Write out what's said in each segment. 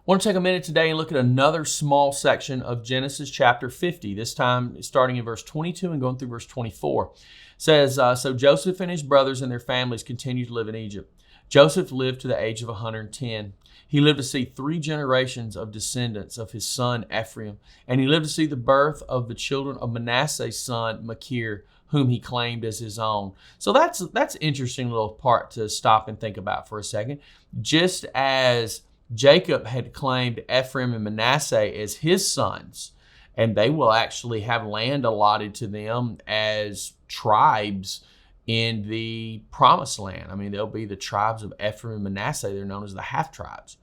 I want to take a minute today and look at another small section of Genesis chapter 50, this time starting in verse 22 and going through verse 24. It says, So Joseph and his brothers and their families continued to live in Egypt. Joseph lived to the age of 110. He lived to see 3 generations of descendants of his son Ephraim, and he lived to see the birth of the children of Manasseh's son Machir, whom he claimed as his own. So that's an interesting little part to stop and think about for a second. Just as Jacob had claimed Ephraim and Manasseh as his sons, and they will actually have land allotted to them as tribes in the promised land. I mean, they'll be the tribes of Ephraim and Manasseh. They're known as the half-tribes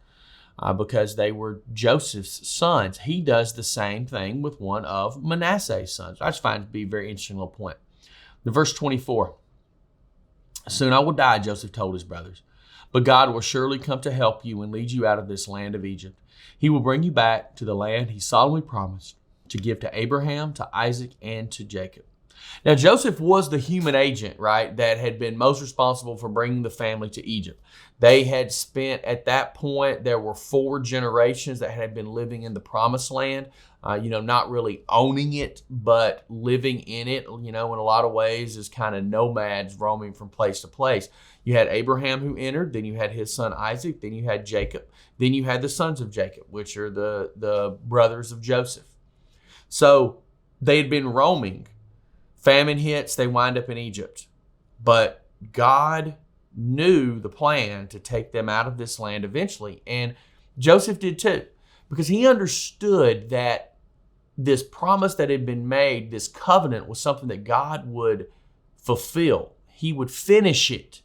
because they were Joseph's sons. He does the same thing with one of Manasseh's sons. I just find it to be a very interesting little point. The verse 24, Soon I will die, Joseph told his brothers. But God will surely come to help you and lead you out of this land of Egypt. He will bring you back to the land he solemnly promised to give to Abraham, to Isaac, and to Jacob. Now, Joseph was the human agent, right, that had been most responsible for bringing the family to Egypt. They had spent, at that point, there were 4 generations that had been living in the promised land, not really owning it, but living in it, in a lot of ways as kind of nomads roaming from place to place. You had Abraham who entered, then you had his son Isaac, then you had Jacob, then you had the sons of Jacob, which are the brothers of Joseph. So they had been roaming. Famine hits, they wind up in Egypt. But God knew the plan to take them out of this land eventually. And Joseph did too, because he understood that this promise that had been made, this covenant, was something that God would fulfill. He would finish it,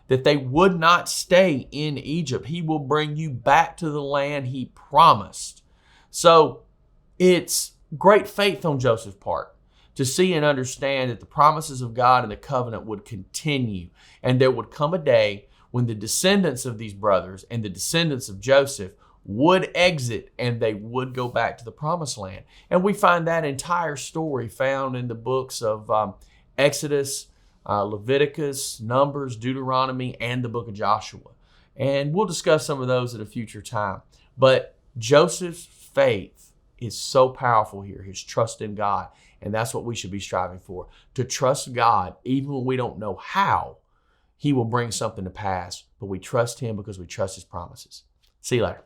that they would not stay in Egypt. He will bring you back to the land he promised. So it's great faith on Joseph's part to see and understand that the promises of God and the covenant would continue. And there would come a day when the descendants of these brothers and the descendants of Joseph would exit and they would go back to the promised land. And we find that entire story found in the books of Exodus, Leviticus, Numbers, Deuteronomy, and the book of Joshua. And we'll discuss some of those at a future time. But Joseph's faith is so powerful here, his trust in God. And that's what we should be striving for, to trust God even when we don't know how he will bring something to pass. But we trust him because we trust his promises. See you later.